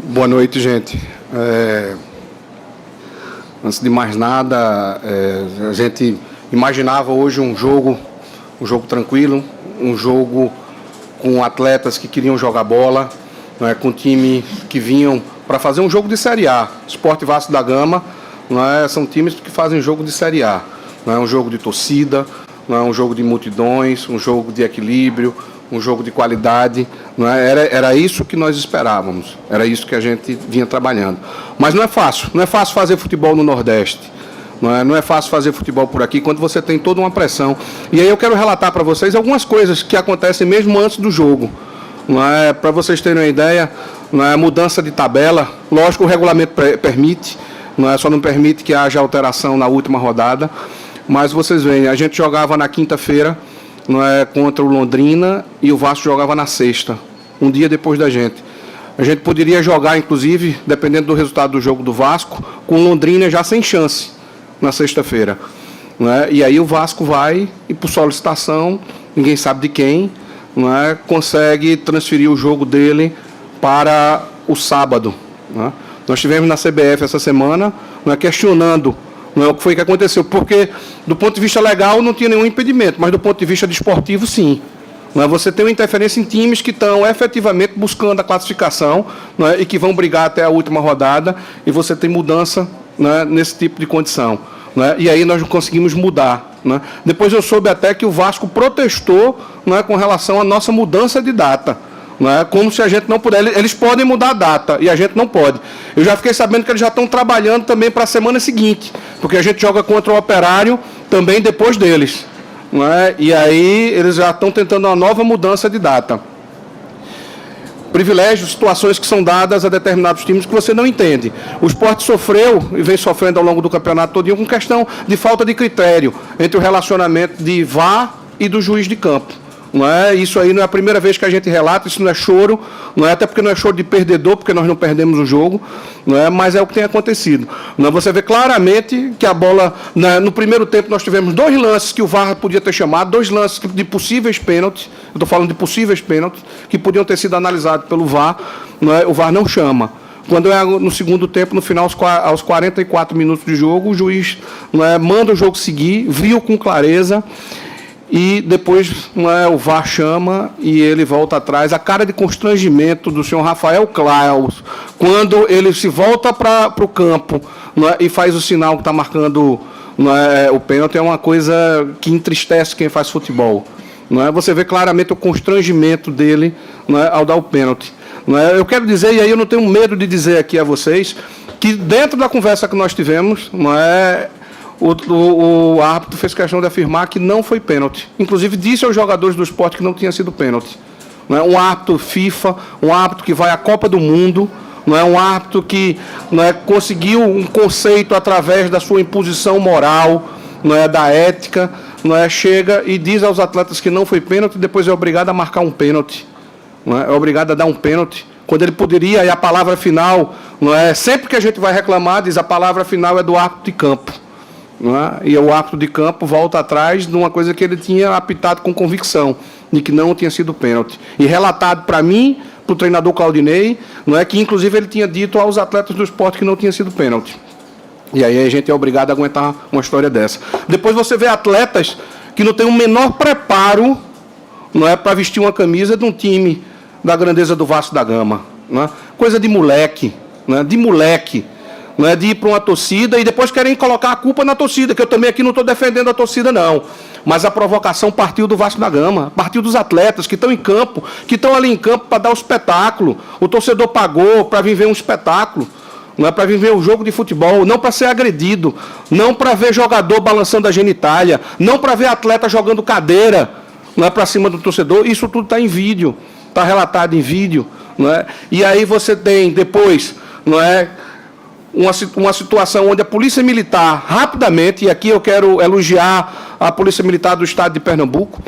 Boa noite, gente. Antes de mais nada, a gente imaginava hoje um jogo tranquilo, um jogo com atletas que queriam jogar bola, né, com time que vinham para fazer um jogo de Série A. Sport e Vasco da Gama, né, são times que fazem jogo de Série A. Não é um jogo de torcida, não é um jogo de multidões, um jogo de equilíbrio, um jogo de qualidade. Não é? Era isso que nós esperávamos, era isso que a gente vinha trabalhando. Mas não é fácil fazer futebol no Nordeste. Não é fácil fazer futebol por aqui, quando você tem toda uma pressão. E aí eu quero relatar para vocês algumas coisas que acontecem mesmo antes do jogo. Para vocês terem uma ideia, mudança de tabela, lógico, o regulamento permite, só não permite que haja alteração na última rodada. Mas vocês veem, a gente jogava na quinta-feira contra o Londrina e o Vasco jogava na sexta, um dia depois da gente. A gente poderia jogar, inclusive, dependendo do resultado do jogo do Vasco, com o Londrina já sem chance na sexta-feira. E aí o Vasco vai e, por solicitação, ninguém sabe de quem, consegue transferir o jogo dele para o sábado. Nós tivemos na CBF essa semana questionando o que foi que aconteceu, porque do ponto de vista legal não tinha nenhum impedimento, mas do ponto de vista desportivo, sim. Você tem uma interferência em times que estão efetivamente buscando a classificação e que vão brigar até a última rodada, e você tem mudança nesse tipo de condição. E aí nós não conseguimos mudar. Depois eu soube até que o Vasco protestou com relação à nossa mudança de data. Como se a gente não puder. Eles podem mudar a data e a gente não pode. Eu já fiquei sabendo que eles já estão trabalhando também para a semana seguinte, porque a gente joga contra o Operário também depois deles. E aí eles já estão tentando uma nova mudança de data. Privilégios, situações que são dadas a determinados times que você não entende. O Sport sofreu e vem sofrendo ao longo do campeonato todo com questão de falta de critério entre o relacionamento de VAR e do juiz de campo. Isso aí não é a primeira vez que a gente relata, isso não é choro, até porque não é choro de perdedor, porque nós não perdemos o jogo, mas é o que tem acontecido. Você vê claramente que a bola, no primeiro tempo nós tivemos 2 lances que o VAR podia ter chamado, 2 lances de possíveis pênaltis, eu estou falando de possíveis pênaltis, que podiam ter sido analisados pelo VAR, o VAR não chama. Quando é no segundo tempo, no final, aos 44 minutos de jogo, o juiz manda o jogo seguir, viu com clareza. E depois o VAR chama e ele volta atrás. A cara de constrangimento do senhor Rafael Claus, quando ele se volta para o campo e faz o sinal que está marcando o pênalti, é uma coisa que entristece quem faz futebol. Você vê claramente o constrangimento dele ao dar o pênalti. Eu quero dizer, e aí eu não tenho medo de dizer aqui a vocês, que dentro da conversa que nós tivemos, o árbitro fez questão de afirmar que não foi pênalti. Inclusive, disse aos jogadores do Sport que não tinha sido pênalti. Um árbitro FIFA, um árbitro que vai à Copa do Mundo, um árbitro que conseguiu um conceito através da sua imposição moral, da ética, chega e diz aos atletas que não foi pênalti e depois é obrigado a marcar um pênalti. É obrigado a dar um pênalti. Quando ele poderia, e a palavra final, sempre que a gente vai reclamar, diz a palavra final é do árbitro de campo. E o árbitro de campo volta atrás de uma coisa que ele tinha apitado com convicção, de que não tinha sido pênalti. E relatado para mim, para o treinador Claudinei, que inclusive ele tinha dito aos atletas do Sport que não tinha sido pênalti. E aí a gente é obrigado a aguentar uma história dessa. Depois você vê atletas que não têm o menor preparo para vestir uma camisa de um time da grandeza do Vasco da Gama. Coisa de moleque, de moleque. De ir para uma torcida e depois querem colocar a culpa na torcida, que eu também aqui não estou defendendo a torcida, não. Mas a provocação partiu do Vasco da Gama, partiu dos atletas que estão em campo, que estão ali em campo para dar o espetáculo. O torcedor pagou para vir ver um espetáculo, para vir ver um jogo de futebol, não para ser agredido, não para ver jogador balançando a genitália, não para ver atleta jogando cadeira para cima do torcedor. Isso tudo está em vídeo, está relatado em vídeo. E aí você tem depois, uma situação onde a Polícia Militar, rapidamente, e aqui eu quero elogiar a Polícia Militar do Estado de Pernambuco,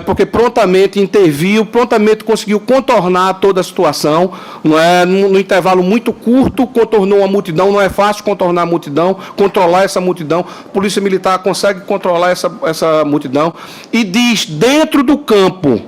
porque prontamente interviu, prontamente conseguiu contornar toda a situação, no intervalo muito curto, contornou uma multidão, não é fácil contornar a multidão, controlar essa multidão, a Polícia Militar consegue controlar essa multidão, e diz, dentro do campo,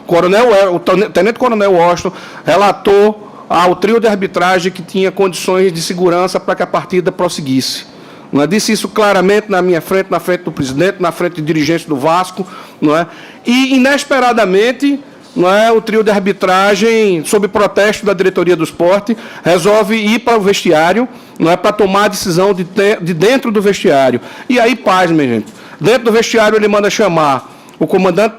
o Tenente Coronel Washington relatou ao trio de arbitragem que tinha condições de segurança para que a partida prosseguisse. Não é? Disse isso claramente na minha frente, na frente do presidente, na frente de dirigentes do Vasco. Não é? E, inesperadamente, não é, o trio de arbitragem, sob protesto da diretoria do esporte, resolve ir para o vestiário, não é, para tomar a decisão de dentro do vestiário. E aí, paz, minha gente. Dentro do vestiário, ele manda chamar o comandante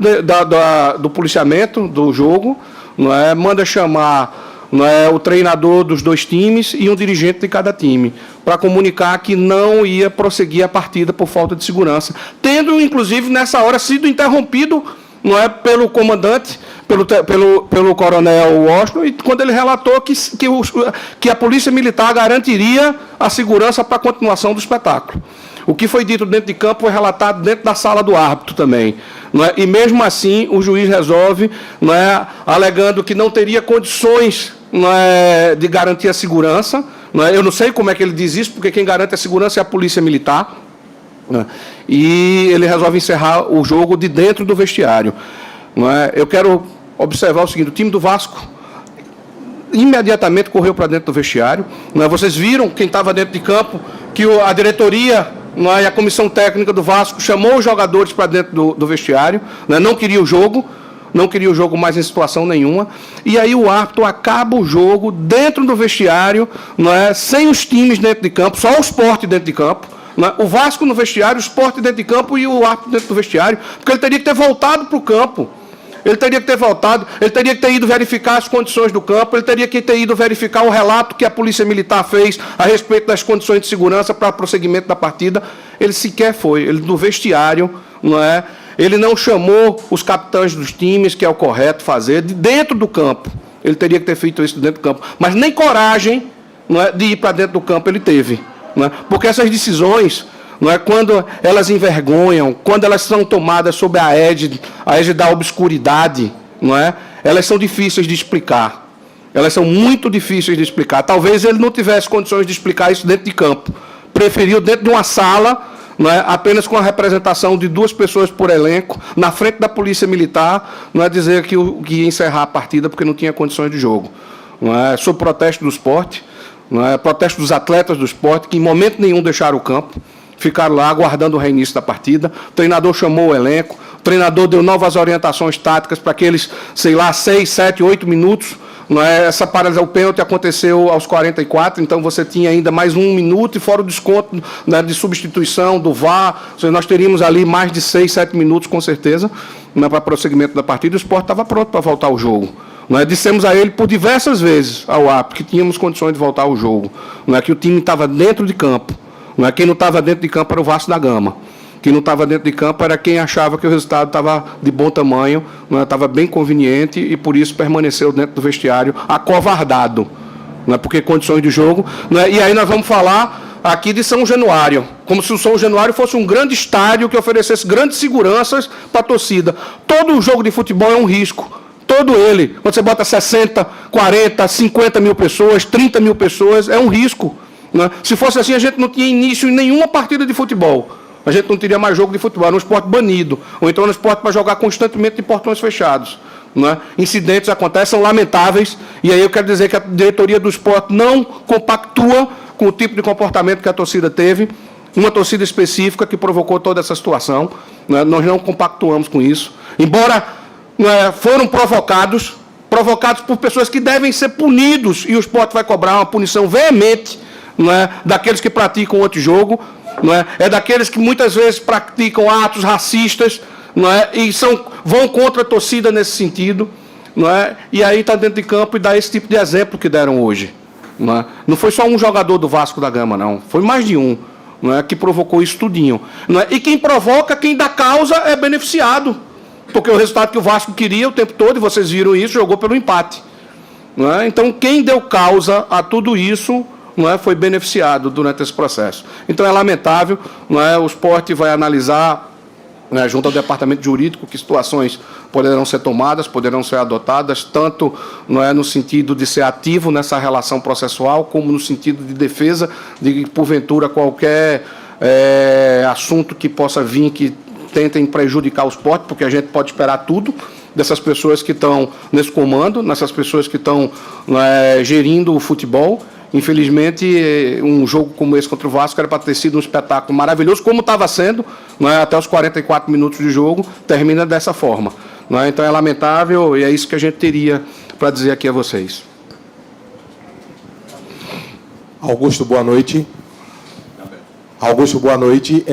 do policiamento do jogo, não é, manda chamar, não é, o treinador dos dois times e um dirigente de cada time, para comunicar que não ia prosseguir a partida por falta de segurança, tendo, inclusive, nessa hora, sido interrompido, não é, pelo comandante, pelo coronel Washington, e quando ele relatou que a Polícia Militar garantiria a segurança para a continuação do espetáculo. O que foi dito dentro de campo foi relatado dentro da sala do árbitro também. Não é? E mesmo assim, o juiz resolve, não é, alegando que não teria condições, não é, de garantir a segurança. Não é? Eu não sei como é que ele diz isso, porque quem garante a segurança é a Polícia Militar. Não é? E ele resolve encerrar o jogo de dentro do vestiário. Não é? Eu quero observar o seguinte: o time do Vasco imediatamente correu para dentro do vestiário. Não é? Vocês viram, quem estava dentro de campo, que a diretoria, não é, e a comissão técnica do Vasco chamou os jogadores para dentro do vestiário, não é? Não queria o jogo, não queria o jogo mais em situação nenhuma, e aí o árbitro acaba o jogo dentro do vestiário, não é, sem os times dentro de campo, só o Sport dentro de campo, não é? O Vasco no vestiário, o Sport dentro de campo e o árbitro dentro do vestiário, porque ele teria que ter voltado para o campo. Ele teria que ter voltado, ele teria que ter ido verificar as condições do campo, ele teria que ter ido verificar o relato que a Polícia Militar fez a respeito das condições de segurança para o prosseguimento da partida. Ele sequer foi, ele no vestiário, não é? Ele não chamou os capitães dos times, que é o correto fazer, de dentro do campo. Ele teria que ter feito isso dentro do campo. Mas nem coragem, não é, de ir para dentro do campo ele teve. Não é? Porque essas decisões, não é, quando elas envergonham, quando elas são tomadas sob a égide da obscuridade, não é, elas são difíceis de explicar. Elas são muito difíceis de explicar. Talvez ele não tivesse condições de explicar isso dentro de campo. Preferiu dentro de uma sala, não é, apenas com a representação de 2 pessoas por elenco, na frente da Polícia Militar, não é, dizer que ia encerrar a partida porque não tinha condições de jogo. Não é, sob protesto do esporte, não é, protesto dos atletas do esporte, que em momento nenhum deixaram o campo. Ficaram lá aguardando o reinício da partida. O treinador chamou o elenco, o treinador deu novas orientações táticas para aqueles, sei lá, 6, 7, 8 minutos. Não é? Essa parada, o pênalti aconteceu aos 44, então você tinha ainda mais 1 minuto, e fora o desconto, né, de substituição do VAR, nós teríamos ali mais de 6, 7 minutos, com certeza, né, para prosseguimento da partida. O Sport estava pronto para voltar ao jogo. Não é? Dissemos a ele por diversas vezes, ao árbitro, que tínhamos condições de voltar ao jogo. Não é? Que o time estava dentro de campo. Não é? Quem não estava dentro de campo era o Vasco da Gama. Quem não estava dentro de campo era quem achava que o resultado estava de bom tamanho, não é? Estava bem conveniente, e por isso permaneceu dentro do vestiário acovardado. Não é? Porque condições de jogo. Não é? E aí nós vamos falar aqui de São Januário, como se o São Januário fosse um grande estádio que oferecesse grandes seguranças para a torcida. Todo jogo de futebol é um risco. Todo ele. Quando você bota 60, 40, 50 mil pessoas, 30 mil pessoas, é um risco. Né? Se fosse assim, a gente não tinha início em nenhuma partida de futebol. A gente não teria mais jogo de futebol. Era um esporte banido. Ou então era um esporte para jogar constantemente de portões fechados. Né? Incidentes acontecem, são lamentáveis. E aí eu quero dizer que a diretoria do esporte não compactua com o tipo de comportamento que a torcida teve. Uma torcida específica que provocou toda essa situação. Né? Nós não compactuamos com isso. Embora foram provocados por pessoas que devem ser punidos. E o esporte vai cobrar uma punição veemente, não é, daqueles que praticam outro jogo, não é, daqueles que muitas vezes praticam atos racistas, não é, e vão contra a torcida nesse sentido, não é, e aí está dentro de campo e dá esse tipo de exemplo que deram hoje. Não é. Não foi só um jogador do Vasco da Gama, não, foi mais de um, não é, que provocou isso tudinho. Não é, e quem provoca, quem dá causa é beneficiado, porque o resultado que o Vasco queria o tempo todo, e vocês viram isso, jogou pelo empate. Não é. Então, quem deu causa a tudo isso, não é, foi beneficiado durante esse processo. Então é lamentável, não é, o esporte vai analisar, né, junto ao departamento jurídico, que situações poderão ser tomadas, poderão ser adotadas, tanto não é, no sentido de ser ativo nessa relação processual, como no sentido de defesa, de porventura qualquer assunto que possa vir que tentem prejudicar o esporte, porque a gente pode esperar tudo, dessas pessoas que estão nesse comando, nessas pessoas que estão gerindo o futebol. Infelizmente, um jogo como esse contra o Vasco era para ter sido um espetáculo maravilhoso, como estava sendo, até os 44 minutos de jogo, termina dessa forma. Então é lamentável e é isso que a gente teria para dizer aqui a vocês. Augusto, boa noite. Augusto, boa noite.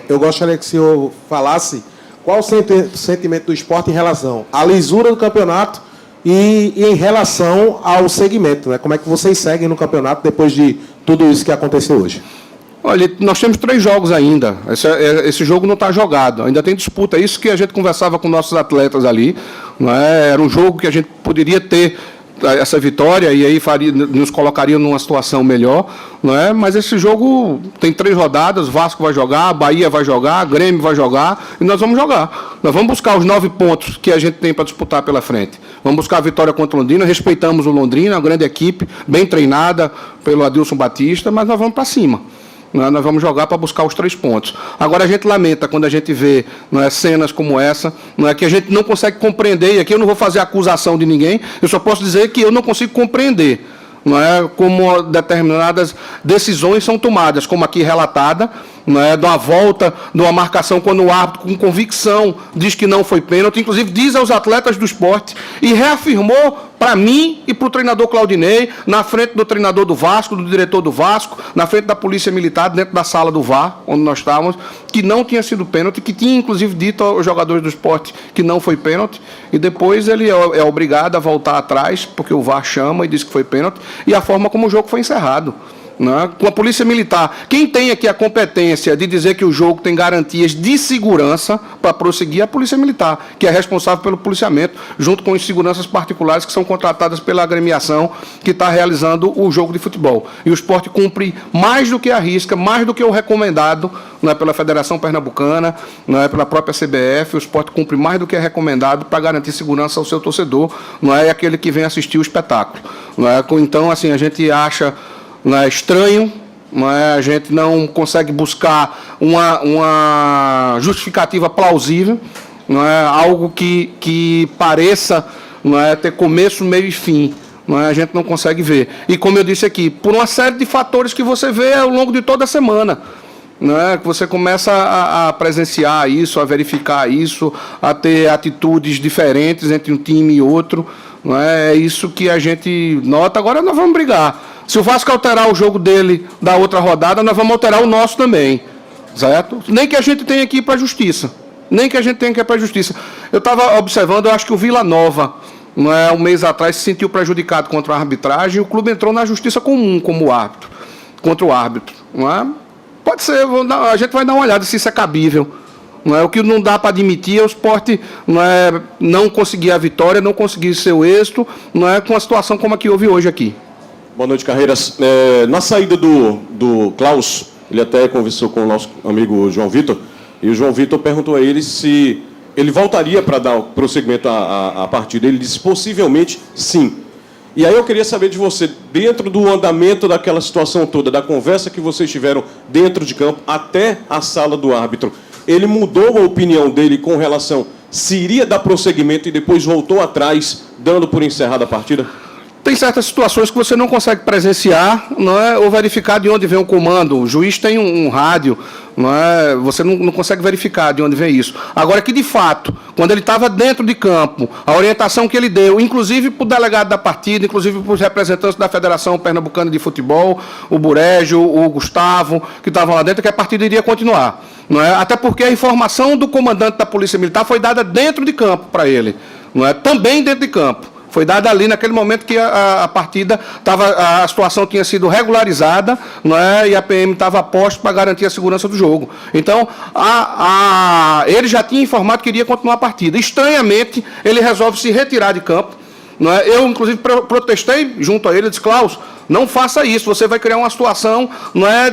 Eu gostaria que o senhor falasse qual o sentimento do Sport em relação à lisura do campeonato e em relação ao segmento, né? Como é que vocês seguem no campeonato depois de tudo isso que aconteceu hoje? Olha, nós temos 3 jogos ainda. Esse jogo não está jogado. Ainda tem disputa. É isso que a gente conversava com nossos atletas ali. Era um jogo que a gente poderia ter essa vitória e aí nos colocaria numa situação melhor, mas esse jogo tem 3 rodadas, Vasco vai jogar, Bahia vai jogar, Grêmio vai jogar e nós vamos jogar. Nós vamos buscar os 9 pontos que a gente tem para disputar pela frente. Vamos buscar a vitória contra o Londrina, respeitamos o Londrina, uma grande equipe, bem treinada pelo Adilson Batista, mas nós vamos para cima. Nós vamos jogar para buscar os 3 pontos. Agora, a gente lamenta quando a gente vê cenas como essa, que a gente não consegue compreender, e aqui eu não vou fazer acusação de ninguém, eu só posso dizer que eu não consigo compreender como determinadas decisões são tomadas, como aqui relatada, de uma volta, de uma marcação, quando o árbitro, com convicção, diz que não foi pênalti, inclusive diz aos atletas do Sport, e reafirmou para mim e para o treinador Claudinei, na frente do treinador do Vasco, do diretor do Vasco, na frente da Polícia Militar, dentro da sala do VAR, onde nós estávamos, que não tinha sido pênalti, que tinha, inclusive, dito aos jogadores do Sport que não foi pênalti, e depois ele é obrigado a voltar atrás, porque o VAR chama e diz que foi pênalti, e a forma como o jogo foi encerrado. Com a Polícia Militar. Quem tem aqui a competência de dizer que o jogo tem garantias de segurança para prosseguir é a Polícia Militar, que é responsável pelo policiamento, junto com as seguranças particulares que são contratadas pela agremiação que está realizando o jogo de futebol. E o Sport cumpre mais do que a risca, mais do que o recomendado pela Federação Pernambucana, pela própria CBF. O Sport cumpre mais do que é recomendado para garantir segurança ao seu torcedor, é aquele que vem assistir o espetáculo. Então, assim, a gente acha estranho, a gente não consegue buscar uma justificativa plausível, algo que pareça ter começo, meio e fim. A gente não consegue ver. E, como eu disse aqui, por uma série de fatores que você vê ao longo de toda a semana. Que você começa a presenciar isso, a verificar isso, a ter atitudes diferentes entre um time e outro. É isso que a gente nota. Agora nós vamos brigar. Se o Vasco alterar o jogo dele da outra rodada, nós vamos alterar o nosso também. Certo? Nem que a gente tenha que ir para a justiça. Eu estava observando, eu acho que o Vila Nova, um mês atrás, se sentiu prejudicado contra a arbitragem e o clube entrou na justiça comum como árbitro, contra o árbitro. Pode ser, a gente vai dar uma olhada se isso é cabível. O que não dá para admitir é o Sport não conseguir a vitória, não conseguir seu êxito, com uma situação como a que houve hoje aqui. Boa noite, Carreiras. Na saída do Klaus, ele até conversou com o nosso amigo João Vitor, e o João Vitor perguntou a ele se ele voltaria para dar prosseguimento à partida. Ele disse, possivelmente, sim. E aí eu queria saber de você, dentro do andamento daquela situação toda, da conversa que vocês tiveram dentro de campo, até a sala do árbitro, ele mudou a opinião dele com relação se iria dar prosseguimento e depois voltou atrás, dando por encerrada a partida? Tem certas situações que você não consegue presenciar, ou verificar de onde vem o comando. O juiz tem um rádio, você não consegue verificar de onde vem isso. Agora que, de fato, quando ele estava dentro de campo, a orientação que ele deu, inclusive para o delegado da partida, inclusive para os representantes da Federação Pernambucana de Futebol, o Burégio, o Gustavo, que estavam lá dentro, que a partida iria continuar. Até porque a informação do comandante da Polícia Militar foi dada dentro de campo para ele, também dentro de campo. Foi dada ali naquele momento que a partida a situação tinha sido regularizada, e a PM estava a posto para garantir a segurança do jogo. Então, ele já tinha informado que iria continuar a partida. Estranhamente, ele resolve se retirar de campo. Eu, inclusive, protestei junto a ele, disse, Klaus, não faça isso, você vai criar uma situação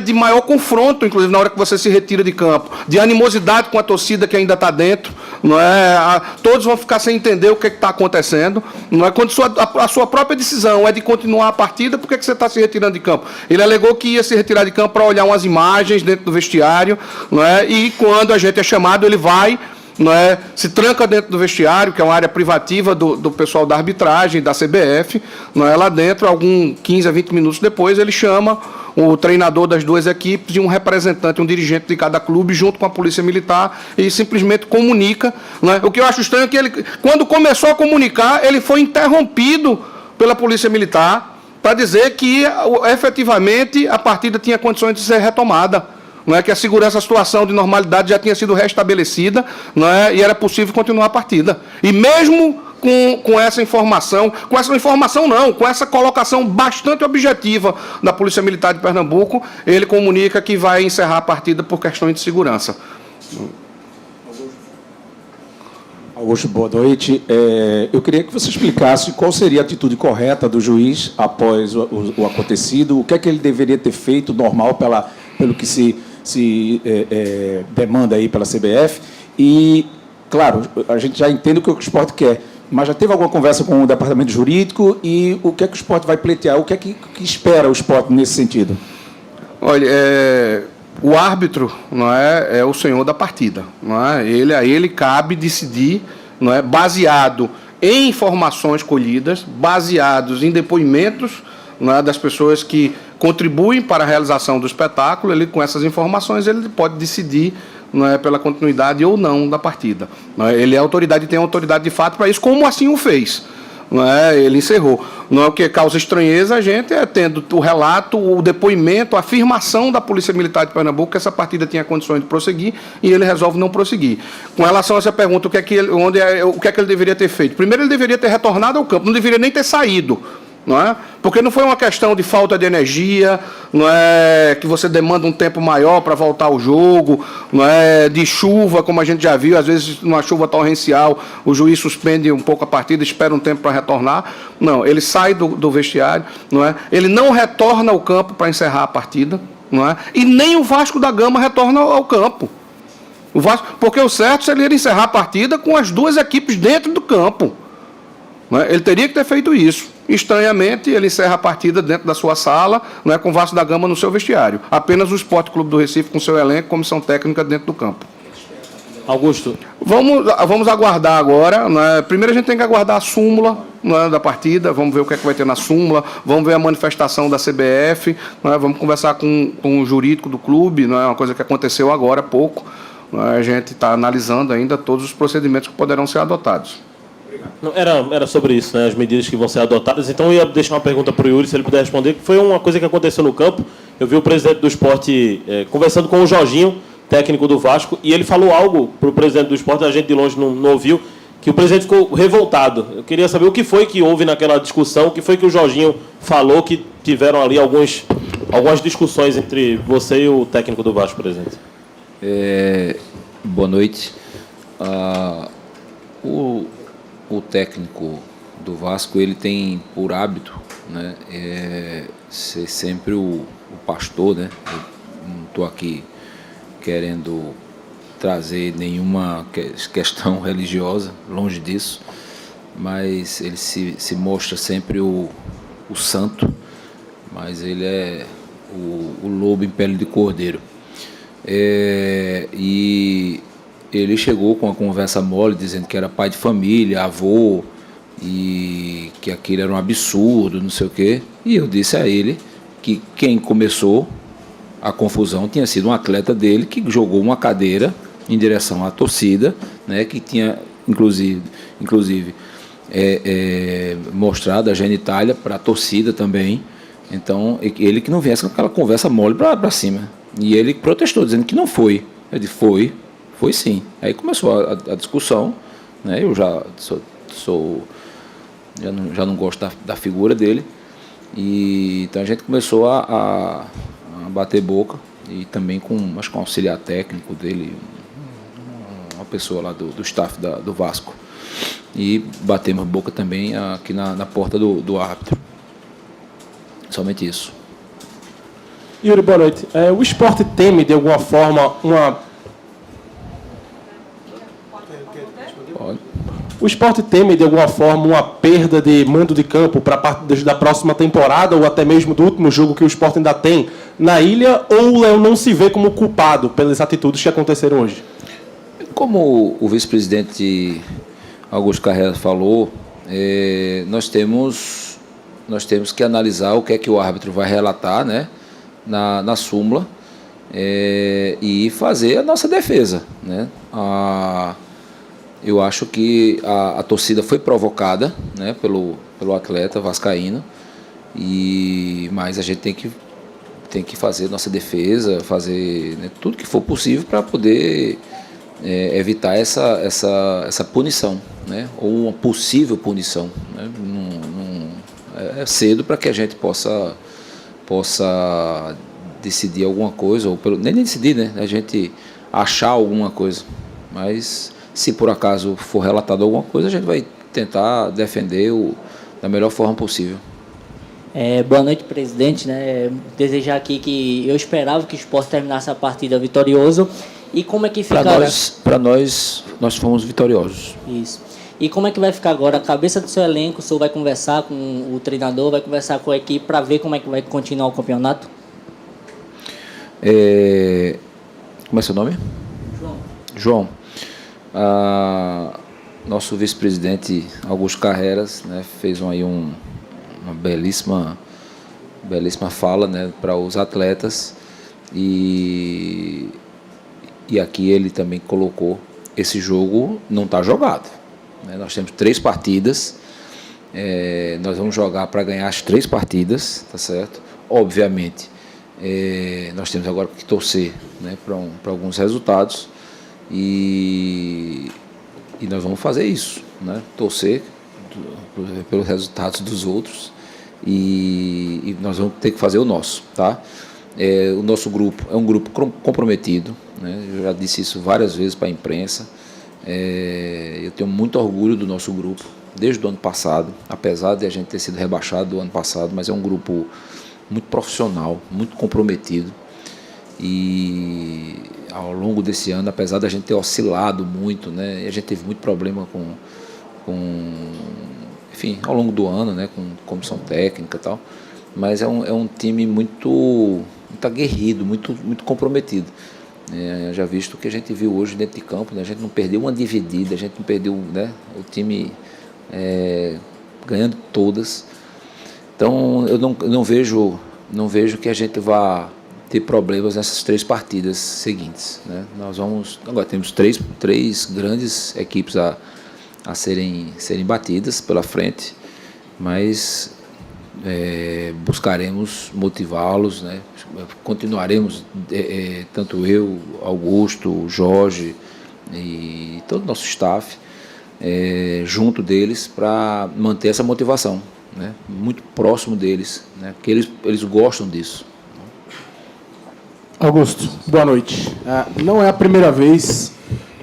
de maior confronto, inclusive, na hora que você se retira de campo, de animosidade com a torcida que ainda está dentro, todos vão ficar sem entender o que está acontecendo, quando a sua própria decisão é de continuar a partida, por que você está se retirando de campo? Ele alegou que ia se retirar de campo para olhar umas imagens dentro do vestiário, e quando a gente é chamado, ele vai não é, se tranca dentro do vestiário, que é uma área privativa do pessoal da arbitragem, da CBF, não é, lá dentro, 15 a 20 minutos depois, ele chama o treinador das duas equipes e um representante, um dirigente de cada clube, junto com a Polícia Militar, e simplesmente comunica. Não é? O que eu acho estranho é que ele, quando começou a comunicar, ele foi interrompido pela Polícia Militar para dizer que, efetivamente, a partida tinha condições de ser retomada. Não é, que a segurança, a situação de normalidade já tinha sido restabelecida, não é, e era possível continuar a partida. E mesmo com essa informação não, com essa colocação bastante objetiva da Polícia Militar de Pernambuco, ele comunica que vai encerrar a partida por questões de segurança. Augusto, boa noite. Eu queria que você explicasse qual seria a atitude correta do juiz após o acontecido, o que é que ele deveria ter feito normal pelo que se demanda aí pela CBF. E, claro, a gente já entende o que o esporte quer, mas já teve alguma conversa com o departamento jurídico e o que é que o esporte vai pleitear, o que é que espera o esporte nesse sentido? Olha, o árbitro, não é o senhor da partida, não é? A ele cabe decidir, não é, baseado em informações colhidas, baseados em depoimentos, não é, das pessoas que contribuem para a realização do espetáculo. Ele, com essas informações, ele pode decidir, não é, pela continuidade ou não da partida. Não é? Ele é autoridade e tem autoridade de fato para isso, como assim o fez. Não é? Ele encerrou. Não é o que causa estranheza a gente, tendo o relato, o depoimento, a afirmação da Polícia Militar de Pernambuco que essa partida tinha condições de prosseguir e ele resolve não prosseguir. Com relação a essa pergunta, o que é que ele deveria ter feito? Primeiro, ele deveria ter retornado ao campo, não deveria nem ter saído. Não é? Porque não foi uma questão de falta de energia, não é, que você demanda um tempo maior para voltar ao jogo, não é, de chuva, como a gente já viu, às vezes numa chuva torrencial, o juiz suspende um pouco a partida, espera um tempo para retornar. Não, ele sai do vestiário, não é? Ele não retorna ao campo para encerrar a partida, não é? E nem o Vasco da Gama retorna ao campo. O Vasco, porque o certo seria encerrar a partida com as duas equipes dentro do campo. Não é? Ele teria que ter feito isso. Estranhamente, ele encerra a partida dentro da sua sala, não é, com o Vasco da Gama no seu vestiário. Apenas o Esporte Clube do Recife com seu elenco, comissão técnica dentro do campo. Augusto. Vamos aguardar agora. Né? Primeiro a gente tem que aguardar a súmula, né, da partida, vamos ver o que é que vai ter na súmula, vamos ver a manifestação da CBF, né? Vamos conversar com o jurídico do clube, não é uma coisa que aconteceu agora há pouco. Né? A gente está analisando ainda todos os procedimentos que poderão ser adotados. Não, era sobre isso, né, as medidas que vão ser adotadas. Então eu ia deixar uma pergunta para o Yuri, se ele puder responder, que foi uma coisa que aconteceu no campo. Eu vi o presidente do esporte conversando com o Jorginho, técnico do Vasco, e ele falou algo para o presidente do esporte, a gente de longe não ouviu, que o presidente ficou revoltado. Eu queria saber o que foi que houve naquela discussão, o que foi que o Jorginho falou, que tiveram ali algumas discussões entre você e o técnico do Vasco, presidente. Boa noite. O técnico do Vasco, ele tem por hábito, né, ser sempre o pastor, né? Eu não estou aqui querendo trazer nenhuma questão religiosa, longe disso, mas ele se mostra sempre o santo, mas ele é o lobo em pele de cordeiro. E ele chegou com uma conversa mole, dizendo que era pai de família, avô, e que aquilo era um absurdo, não sei o quê. E eu disse a ele que quem começou a confusão tinha sido um atleta dele que jogou uma cadeira em direção à torcida, né, que tinha, inclusive mostrado a genitália para a torcida também. Então, ele que não viesse com aquela conversa mole para cima. E ele protestou, dizendo que não foi. Eu disse, foi sim. Aí começou a discussão, né? Eu já já não gosto da figura dele. E então a gente começou a bater boca, e também acho que um auxiliar técnico dele, uma pessoa lá do staff do Vasco. E batemos boca também aqui na porta do árbitro. Somente isso. Yuri, boa noite. O esporte teme, de alguma forma, O esporte teme, de alguma forma, uma perda de mando de campo para partidas da próxima temporada, ou até mesmo do último jogo que o esporte ainda tem na ilha, ou o Léo não se vê como culpado pelas atitudes que aconteceram hoje? Como o vice-presidente Augusto Carrera falou, nós temos que analisar o que é que o árbitro vai relatar, né, na súmula, e fazer a nossa defesa, né? Eu acho que a torcida foi provocada, né, pelo atleta vascaíno, mas a gente tem que fazer nossa defesa, fazer, né, tudo que for possível para poder evitar essa punição, né, ou uma possível punição, né? É cedo para que a gente possa decidir alguma coisa, ou nem decidir, né, a gente achar alguma coisa, mas se por acaso for relatado alguma coisa, a gente vai tentar defender da melhor forma possível. Boa noite, presidente. Né? Desejar aqui que eu esperava que o Sport terminasse a partida vitorioso. E como é que fica... Para nós fomos vitoriosos. Isso. E como é que vai ficar agora a cabeça do seu elenco? O senhor vai conversar com o treinador, vai conversar com a equipe para ver como é que vai continuar o campeonato? Como é seu nome? João. Nosso vice-presidente Augusto Carreras, né, fez aí uma belíssima fala, né, para os atletas, e aqui ele também colocou: esse jogo não está jogado, né? Nós temos 3 partidas, nós vamos jogar para ganhar as 3 partidas, tá certo? Obviamente, nós temos agora que torcer, né, para alguns resultados, e nós vamos fazer isso, né? Torcer pelos resultados dos outros, e nós vamos ter que fazer o nosso, tá? O nosso grupo é um grupo comprometido, né? Eu já disse isso várias vezes para a imprensa. Eu tenho muito orgulho do nosso grupo desde o ano passado, apesar de a gente ter sido rebaixado do ano passado, mas é um grupo muito profissional, muito comprometido, e ao longo desse ano, apesar da gente ter oscilado muito, né, e a gente teve muito problema enfim, ao longo do ano, né, com comissão técnica e tal, mas é um time muito aguerrido, muito comprometido. Já visto o que a gente viu hoje dentro de campo, né, a gente não perdeu uma dividida, a gente não perdeu, né, o time ganhando todas. Então eu não vejo que a gente vá ter problemas nessas 3 partidas seguintes, né? Agora temos três grandes equipes a serem batidas pela frente, mas buscaremos motivá-los, né? Continuaremos, tanto eu, Augusto, Jorge e todo o nosso staff, junto deles, para manter essa motivação, né? Muito próximo deles, né? Porque eles gostam disso. Augusto, boa noite. Não é a primeira vez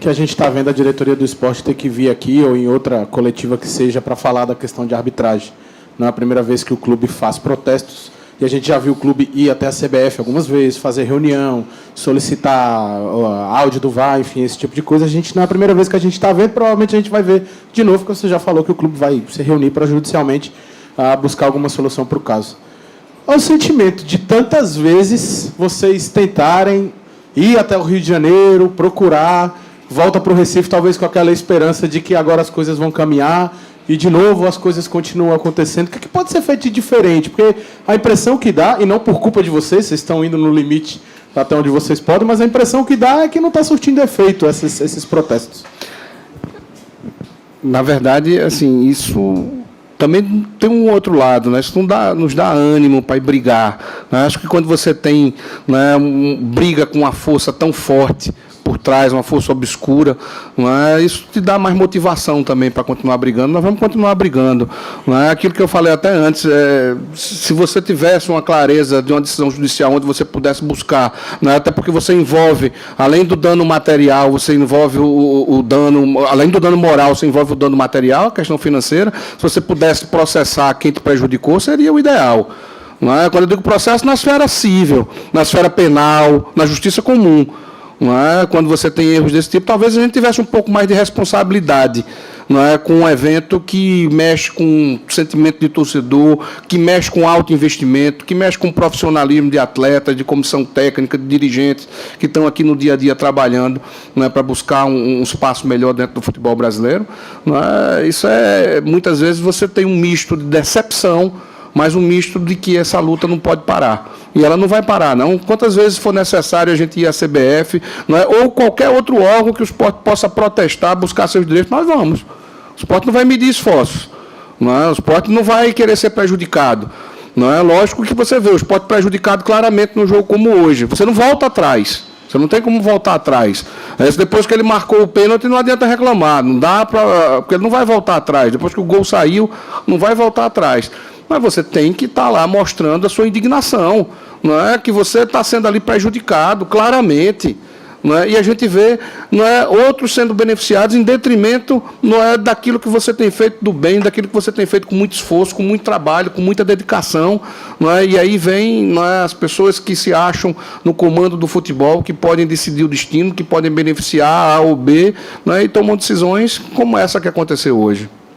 que a gente está vendo a diretoria do esporte ter que vir aqui ou em outra coletiva que seja para falar da questão de arbitragem. Não é a primeira vez que o clube faz protestos, e a gente já viu o clube ir até a CBF algumas vezes, fazer reunião, solicitar áudio do VAR, enfim, esse tipo de coisa. Não é a primeira vez que a gente está vendo, provavelmente a gente vai ver de novo, porque você já falou que o clube vai se reunir para judicialmente buscar alguma solução para o caso. Olha o sentimento de tantas vezes vocês tentarem ir até o Rio de Janeiro, procurar, volta para o Recife, talvez com aquela esperança de que agora as coisas vão caminhar, e de novo as coisas continuam acontecendo. O que pode ser feito de diferente? Porque a impressão que dá, e não por culpa de vocês estão indo no limite até onde vocês podem, mas a impressão que dá é que não está surtindo efeito esses protestos. Na verdade, assim, isso também tem um outro lado, né? Isso nos dá ânimo para ir brigar, né? Acho que quando você tem, né, briga com uma força tão forte por trás, uma força obscura, não é? Isso te dá mais motivação também para continuar brigando. Nós vamos continuar brigando, não é? Aquilo que eu falei até antes, se você tivesse uma clareza de uma decisão judicial onde você pudesse buscar, não é? Até porque você envolve, além do dano material, você envolve o dano, além do dano moral, você envolve o dano material, a questão financeira. Se você pudesse processar quem te prejudicou, seria o ideal. Não é? Quando eu digo processo, na esfera civil, na esfera penal, na justiça comum. Não é? Quando você tem erros desse tipo, talvez a gente tivesse um pouco mais de responsabilidade, não é? Com um evento que mexe com o sentimento de torcedor, que mexe com alto investimento, que mexe com o profissionalismo de atletas, de comissão técnica, de dirigentes que estão aqui no dia a dia trabalhando, não é? Para buscar um espaço melhor dentro do futebol brasileiro. Não é? Isso muitas vezes você tem um misto de decepção, mas um misto de que essa luta não pode parar. E ela não vai parar, não. Quantas vezes for necessário a gente ir à CBF, não é? Ou qualquer outro órgão que o esporte possa protestar, buscar seus direitos, nós vamos. O esporte não vai medir esforços. Não é? O esporte não vai querer ser prejudicado. Não é? Lógico que você vê o esporte prejudicado claramente no jogo como hoje. Você não volta atrás. Você não tem como voltar atrás. Depois que ele marcou o pênalti, não adianta reclamar. Não dá para, porque ele não vai voltar atrás. Depois que o gol saiu, não vai voltar atrás. Mas você tem que estar lá mostrando a sua indignação, não é? Que você está sendo ali prejudicado, claramente. Não é? E a gente vê, não é, outros sendo beneficiados em detrimento, não é, daquilo que você tem feito do bem, daquilo que você tem feito com muito esforço, com muito trabalho, com muita dedicação. Não é? E aí vem, não é, as pessoas que se acham no comando do futebol, que podem decidir o destino, que podem beneficiar A ou B, não é? E tomam decisões como essa que aconteceu hoje.